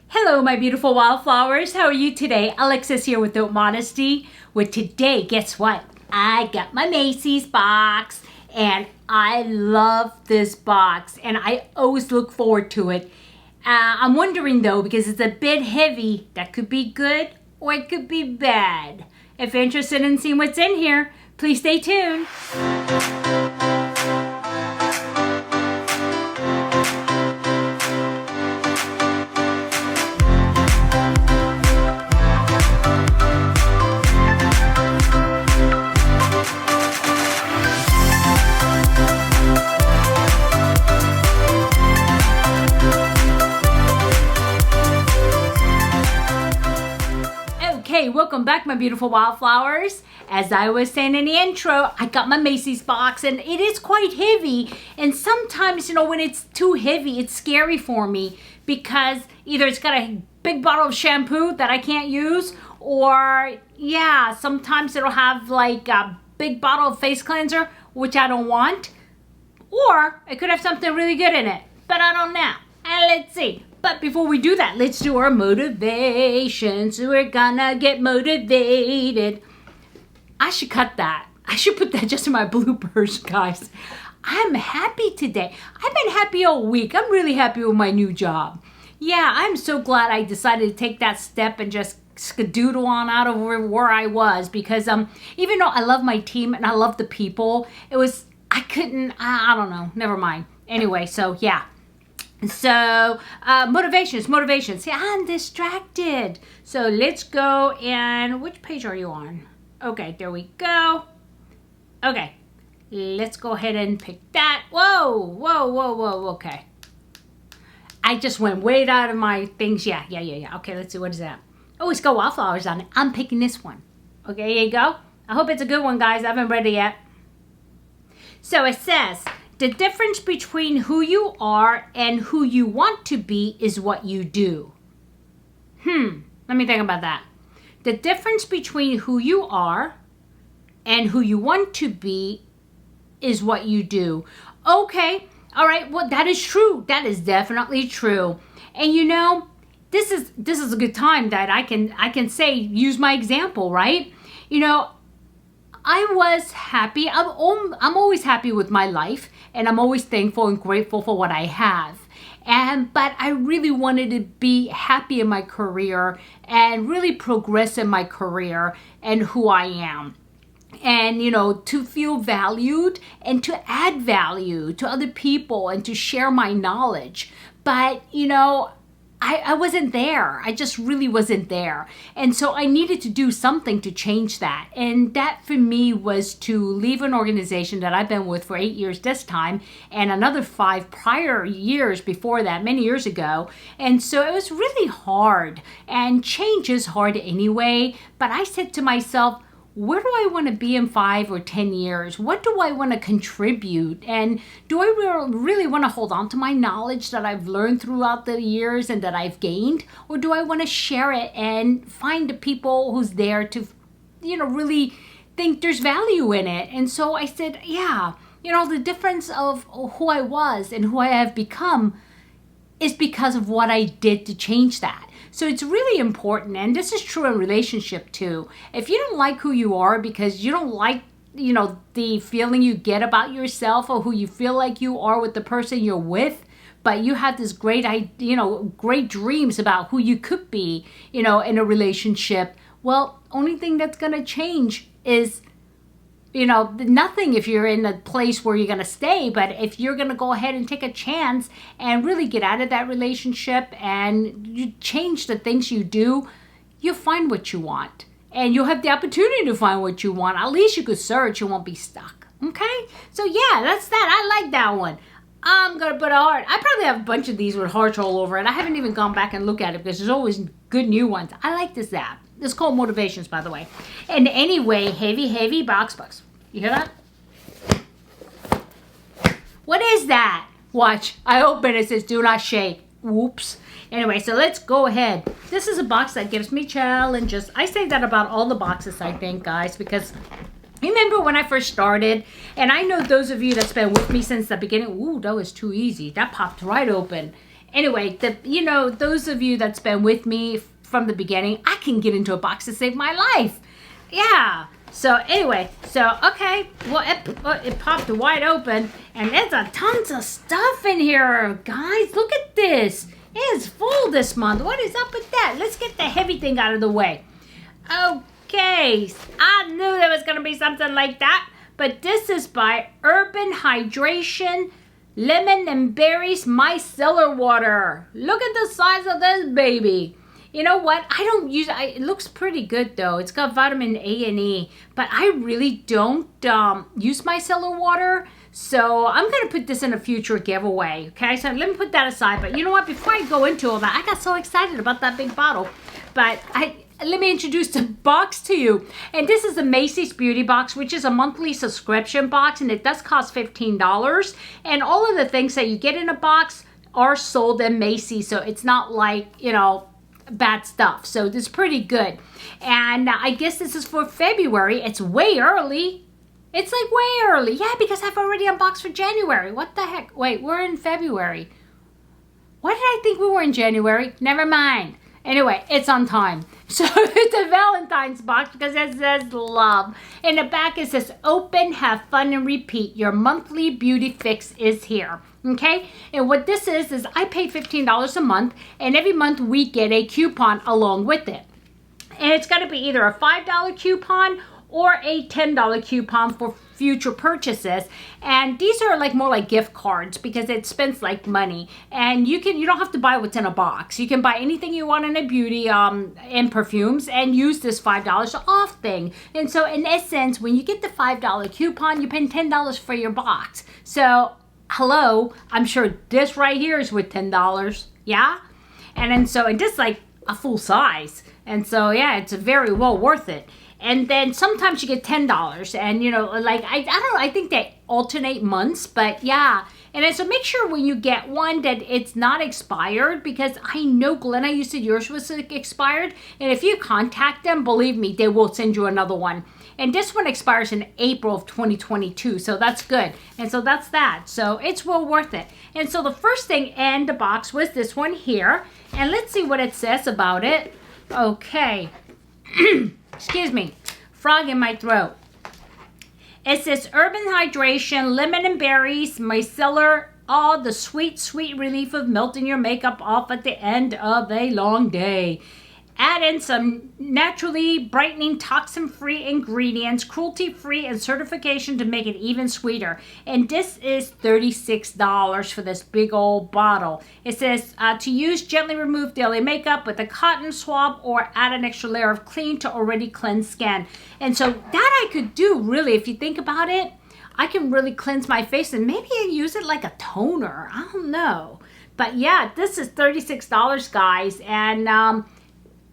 Hello, my beautiful wildflowers. How are you today? Alexis here with Modesty. With today, guess what? I got my Macy's box, and I love this box, and I always look forward to it. I'm wondering though, because it's a bit heavy, that could be good or it could be bad. If you're interested in seeing what's in here, please stay tuned. Okay, welcome back, my beautiful wildflowers. As I was saying in the intro, I got my Macy's box, and it is quite heavy. And sometimes, when it's too heavy, it's scary for me because either it's got a big bottle of shampoo that I can't use, or sometimes it'll have like a big bottle of face cleanser, which I don't want, or it could have something really good in it, but I don't know. Let's see. But before we do that, let's do our motivation. So we're gonna get motivated. I should cut that. I should put that just in my bloopers, guys. I'm happy today. I've been happy all week. I'm really happy with my new job. Yeah, I'm so glad I decided to take that step and just skedoodle on out of where I was, because even though I love my team and I love the people, I don't know, never mind. Anyway, so yeah. So, motivations. See, I'm distracted. So let's go, and which page are you on? Okay, there we go. Okay, let's go ahead and pick that. Whoa, okay. I just went way out of my things. Yeah. Okay, let's see, what is that? Oh, it's got wildflowers on it. I'm picking this one. Okay, here you go. I hope it's a good one, guys. I haven't read it yet. So it says, the difference between who you are and who you want to be is what you do. Let me think about that. The difference between who you are and who you want to be is what you do. Okay, all right, well, that is true. That is definitely true. And this is a good time that I can say, use my example, right? I was happy. I'm always happy with my life, and I'm always thankful and grateful for what I have. But I really wanted to be happy in my career and really progress in my career and who I am. And, to feel valued and to add value to other people and to share my knowledge. But, I wasn't there. I just really wasn't there. And so I needed to do something to change that. And that for me was to leave an organization that I've been with for 8 years this time, and another 5 prior years before that, many years ago. And so it was really hard, and change is hard anyway. But I said to myself, where do I want to be in 5 or 10 years? What do I want to contribute? And do I really want to hold on to my knowledge that I've learned throughout the years and that I've gained? Or do I want to share it and find the people who's there to, really think there's value in it? And so I said, the difference of who I was and who I have become is because of what I did to change that. So it's really important, and this is true in relationship too. If you don't like who you are because you don't like, the feeling you get about yourself or who you feel like you are with the person you're with, but you have this great dreams about who you could be, in a relationship, well, only thing that's going to change is nothing if you're in a place where you're going to stay. But if you're going to go ahead and take a chance and really get out of that relationship and you change the things you do, you'll find what you want. And you'll have the opportunity to find what you want. At least you could search. You won't be stuck. Okay? So yeah, that's that. I like that one. I'm going to put a heart. I probably have a bunch of these with hearts all over it. I haven't even gone back and looked at it because there's always good new ones. I like this app. It's called Motivations, by the way. And anyway, heavy box. You hear that? What is that? Watch. I open it. It says do not shake. Whoops. Anyway, so let's go ahead. This is a box that gives me challenges. I say that about all the boxes, I think, guys, because remember when I first started, and I know those of you that's been with me since the beginning, ooh, that was too easy. That popped right open. Anyway, those of you that's been with me from the beginning, I can get into a box to save my life. Yeah. So anyway, okay, well, it popped wide open, and there's a tons of stuff in here, guys. Look at this. It is full this month. What is up with that? Let's get the heavy thing out of the way. Okay, I knew there was going to be something like that, but this is by Urban Hydration Lemon and Berries Micellar Water. Look at the size of this baby. You know what? I don't use it. It looks pretty good though. It's got vitamin A and E, but I really don't use micellar water. So I'm going to put this in a future giveaway. Okay, so let me put that aside. But you know what? Before I go into all that, I got so excited about that big bottle. But let me introduce the box to you. And this is the Macy's Beauty Box, which is a monthly subscription box, and it does cost $15. And all of the things that you get in a box are sold at Macy's, so it's not like, bad stuff. So this is pretty good. And I guess this is for February. It's way early. It's like way early. Yeah, because I've already unboxed for January. What the heck? Wait, we're in February. Why did I think we were in January? Never mind. Anyway, it's on time. So it's a Valentine's box because it says love. In the back it says open, have fun, and repeat. Your monthly beauty fix is here. Okay, and what this is I pay $15 a month, and every month we get a coupon along with it. And it's going to be either a $5 coupon or a $10 coupon for future purchases. And these are more like gift cards because it spends like money. And you don't have to buy what's in a box. You can buy anything you want in a beauty and perfumes and use this $5 off thing. And so in essence, when you get the $5 coupon, you pay $10 for your box. So hello, I'm sure this right here is worth $10, yeah? And then this like a full size. And so yeah, it's very well worth it. And then sometimes you get $10, and I don't know, I think they alternate months, but yeah. And then so make sure when you get one that it's not expired, because I know Glenna, you said yours was expired, and if you contact them, believe me, they will send you another one. And this one expires in April of 2022, so that's good. And so that's that. So it's well worth it. And so the first thing in the box was this one here. And let's see what it says about it. Okay. Excuse me. Frog in my throat. It says Urban Hydration, Lemon and Berries, Micellar. All the sweet, sweet relief of melting your makeup off at the end of a long day. Add in some naturally brightening, toxin-free ingredients, cruelty-free, and certification to make it even sweeter. And this is $36 for this big old bottle. It says to use, gently remove daily makeup with a cotton swab or add an extra layer of clean to already cleansed skin. And so that I could do, really, if you think about it. I can really cleanse my face, and maybe I use it like a toner. I don't know. But yeah, this is $36, guys. And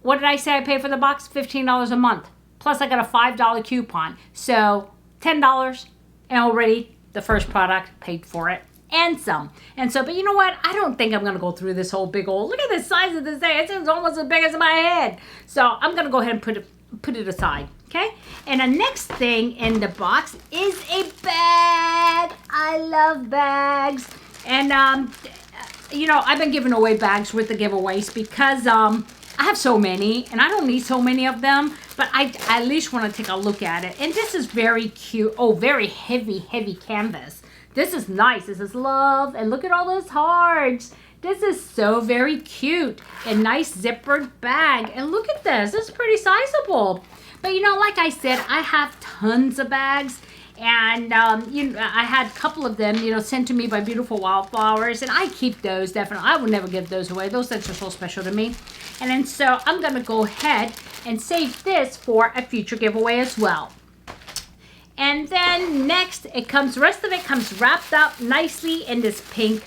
what did I say I paid for the box? $15 a month. Plus I got a $5 coupon. So $10, and already the first product paid for it and some. And so, but you know what? I don't think I'm going to go through this whole big old, look at the size of this thing. It's almost as big as my head. So I'm going to go ahead and put it aside. Okay? And the next thing in the box is a bag. I love bags. And, I've been giving away bags with the giveaways because, I have so many, and I don't need so many of them, but I at least want to take a look at it. And this is very cute. Oh, very heavy, heavy canvas. This is nice. This is love. And look at all those hearts. This is so very cute. A nice zippered bag. And look at this. This is pretty sizable. But, like I said, I have tons of bags. And, I had a couple of them, sent to me by Beautiful Wildflowers. And I keep those, definitely. I would never give those away. Those things are so special to me. And then so I'm going to go ahead and save this for a future giveaway as well. And then next, the rest of it comes wrapped up nicely in this pink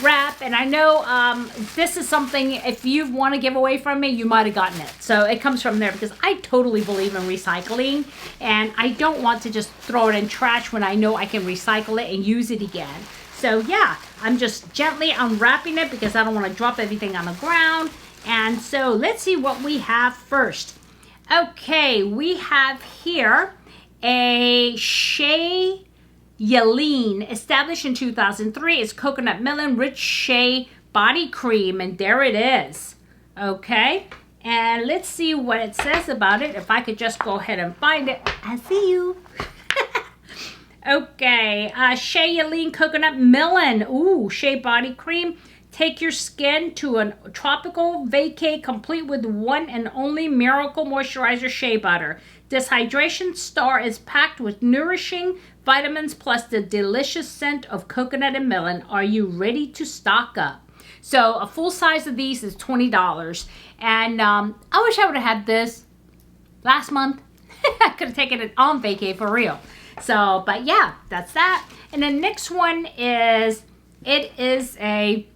wrap. And I know this is something, if you want to give away from me, you might have gotten it. So it comes from there because I totally believe in recycling. And I don't want to just throw it in trash when I know I can recycle it and use it again. So yeah, I'm just gently unwrapping it because I don't want to drop everything on the ground. And so let's see what we have first. Okay, we have here a Shea Yaleen, established in 2003, is coconut melon rich shea body cream, and there it is. Okay, and let's see what it says about it. If I could just go ahead and find it. I see you. Okay, Shea Yaleen Coconut Melon. Ooh, shea body cream. Take your skin to a tropical vacay complete with one and only miracle moisturizer shea butter. This hydration star is packed with nourishing vitamins plus the delicious scent of coconut and melon. Are you ready to stock up? So a full size of these is $20. And I wish I would have had this last month. I could have taken it on vacay for real. So, but yeah, that's that. And the next one is, it is a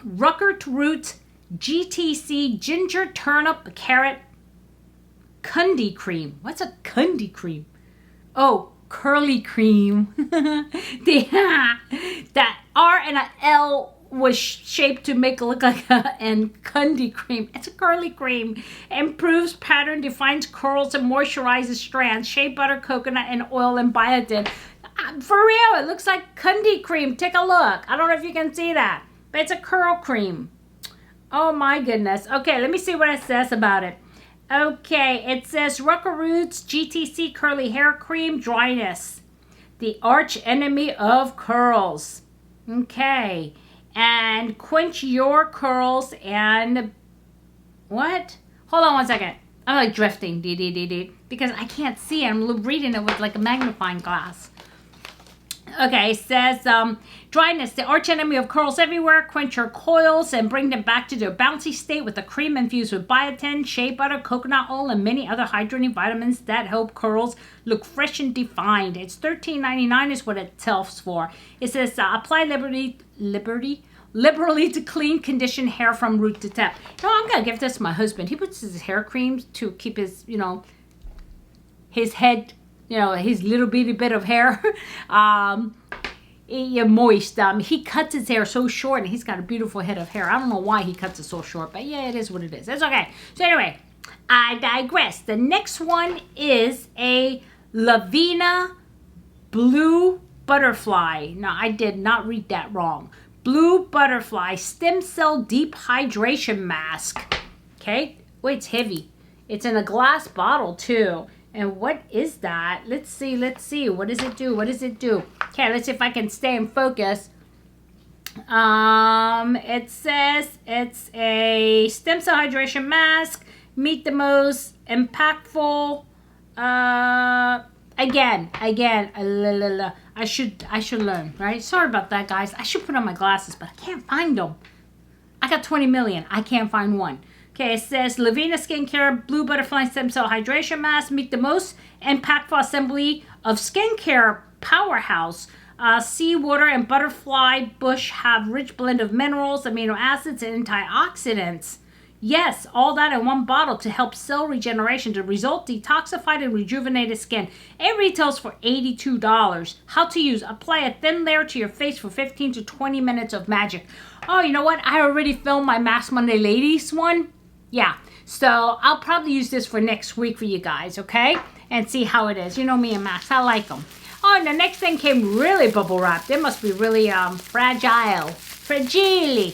Ruckert Roots GTC Ginger Turnip Carrot Kundi Cream. What's a Kundi Cream? Oh, curly cream. That R and a L was shaped to make it look like a and Kundi cream. It's a curly cream. Improves pattern, defines curls, and moisturizes strands. Shea butter, coconut, and oil and biotin. For real, it looks like Kundi cream. Take a look. I don't know if you can see that, but it's a curl cream. Oh my goodness. Okay, let me see what it says about it. Okay, it says Ruckert Roots GTC Curly Hair Cream Dryness. The arch enemy of curls. Okay. And quench your curls and what? Hold on one second. I'm like drifting, because I can't see it. I'm reading it with like a magnifying glass. Okay, it says dryness, the arch enemy of curls everywhere. Quench your coils and bring them back to their bouncy state with a cream infused with biotin, shea butter, coconut oil, and many other hydrating vitamins that help curls look fresh and defined. It's $13.99 is what it sells for. It says apply liberally to clean, condition hair from root to tip. You know, I'm going to give this to my husband. He puts his hair creams to keep his, his head, his little bitty bit of hair moist. He cuts his hair so short, and he's got a beautiful head of hair. I don't know why he cuts it so short, but yeah, it is what it is. It's okay. So anyway, I digress. The next one is a Lavina Blue Butterfly. Now, I did not read that wrong. Blue Butterfly Stem Cell Deep Hydration Mask. Okay. Wait, it's heavy. It's in a glass bottle too. And what is that? Let's see. What does it do? Okay, let's see if I can stay in focus. It says it's a stem cell hydration mask. Meet the most impactful. Again. I should learn, right? Sorry about that, guys. I should put on my glasses, but I can't find them. I got 20 million. I can't find one. Okay, it says Lavina Skincare Blue Butterfly Stem Cell Hydration Mask. Meet the most impactful assembly of skincare powerhouse. Seawater and butterfly bush have rich blend of minerals, amino acids, and antioxidants. Yes, all that in one bottle to help cell regeneration to result detoxified and rejuvenated skin. It retails for $82. How to use. Apply a thin layer to your face for 15 to 20 minutes of magic. Oh, you know what? I already filmed my Mask Monday Ladies one. Yeah, so I'll probably use this for next week for you guys, okay? And see how it is. You know me and Max, I like them. Oh, and the next thing came really bubble wrapped. It must be really fragile. Fragile.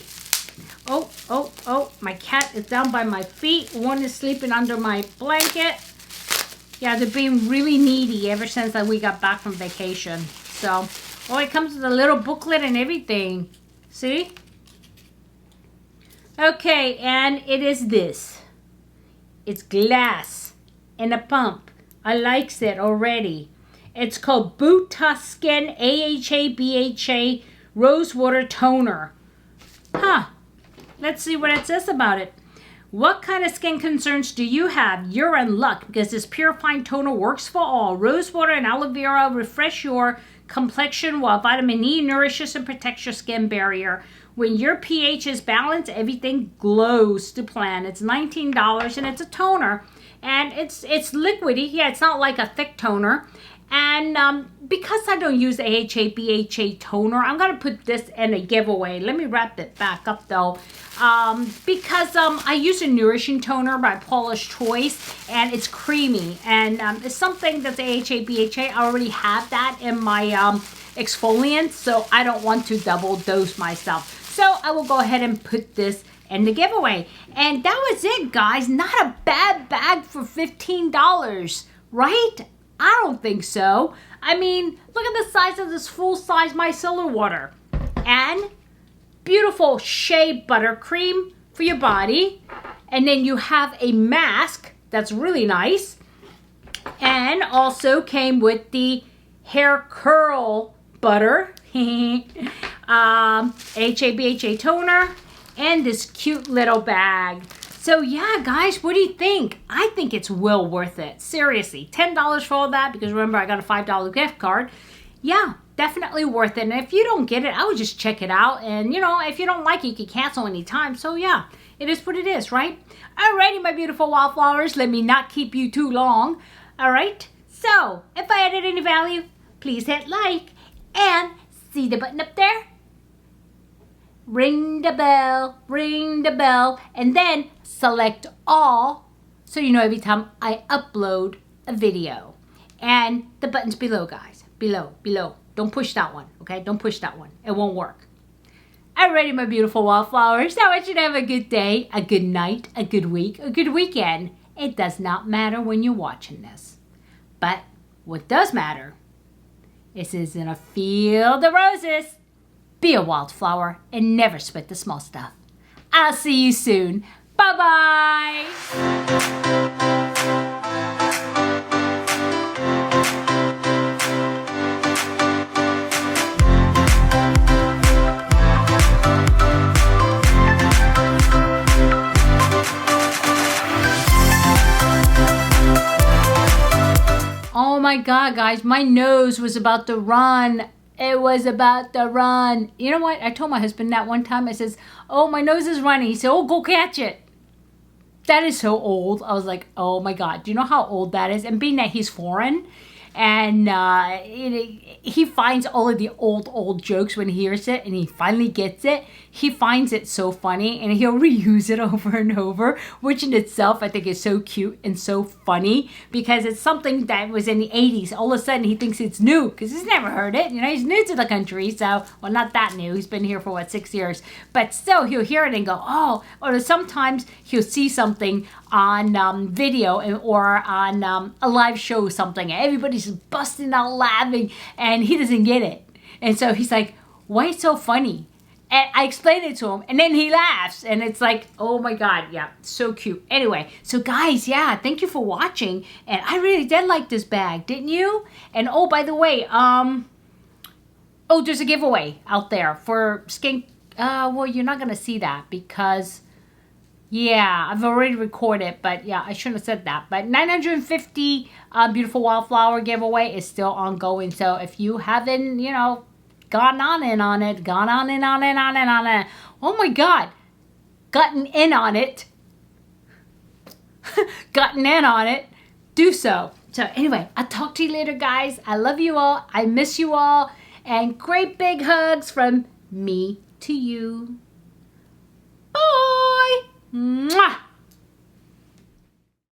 Oh, my cat is down by my feet. One is sleeping under my blanket. Yeah, they're being really needy ever since we got back from vacation. So, oh, it comes with a little booklet and everything. See? Okay, and it is this. It's glass and a pump. I likes it already. It's called Buta Skin AHA BHA Rose Water Toner. Huh. Let's see what it says about it. What kind of skin concerns do you have? You're in luck because this purifying toner works for all. Rose water and aloe vera refresh your complexion while vitamin E nourishes and protects your skin barrier. When your pH is balanced, everything glows to plan. It's $19 and it's a toner. And it's liquidy. Yeah, it's not like a thick toner. And because I don't use AHA BHA toner, I'm going to put this in a giveaway. Let me wrap it back up though. Because I use a nourishing toner by Paula's Choice, and it's creamy. And it's something that's AHA BHA. I already have that in my exfoliant, so I don't want to double dose myself. So I will go ahead and put this in the giveaway. And that was it, guys. Not a bad bag for $15, right? I don't think so. I mean, look at the size of this full-size micellar water. And beautiful shea buttercream for your body. And then you have a mask that's really nice. And also came with the hair curl butter. HA/BHA toner. And this cute little bag. So yeah, guys, what do you think? I think it's well worth it. Seriously, $10 for all that, because remember, I got a $5 gift card. Yeah, definitely worth it. And if you don't get it, I would just check it out. And, you know, if you don't like it, you can cancel anytime. So yeah, it is what it is, right? Alrighty, my beautiful wildflowers. Let me not keep you too long. Alright, so if I added any value, please hit like. And see the button up there? Ring the bell, and then select all, so you know every time I upload a video. And the button's below, guys. Below. Don't push that one, okay? Don't push that one. It won't work. Alrighty, my beautiful wildflowers. I want you to have a good day, a good night, a good week, a good weekend. It does not matter when you're watching this. But what does matter is in a field of roses. Be a wildflower and never sweat the small stuff. I'll see you soon. Bye-bye. Oh my God, guys, my nose was about to run. It was about to run. You know what? I told my husband that one time. I says, oh, my nose is running. He said, oh, go catch it. That is so old. I was like, oh my God. Do you know how old that is? And being that he's foreign, and he finds all of the old jokes when he hears it, and he finally gets it. He finds it so funny, and he'll reuse it over and over, which in itself I think is so cute and so funny, because it's something that was in the 80s. All of a sudden he thinks it's new because he's never heard it. You know, he's new to the country, so, well, not that new. He's been here for what, 6 years, but still he'll hear it and go, oh. Or sometimes he'll see something on video or on a live show or something, and everybody's busting out laughing, and he doesn't get it. And so he's like, why is it so funny? And I explain it to him, and then he laughs, and it's like, oh my God, yeah, so cute. Anyway, so guys, yeah, thank you for watching, and I really did like this bag, didn't you? And oh, by the way, oh, there's a giveaway out there for skin. Well, you're not gonna see that because, yeah, I've already recorded, but yeah, I shouldn't have said that. But 950 beautiful wildflower giveaway is still ongoing. So if you haven't, you know, gone in on it. Oh my God, gotten in on it. Gotten in on it. Do so. So anyway, I'll talk to you later, guys. I love you all. I miss you all. And great big hugs from me to you. Bye. Mwah.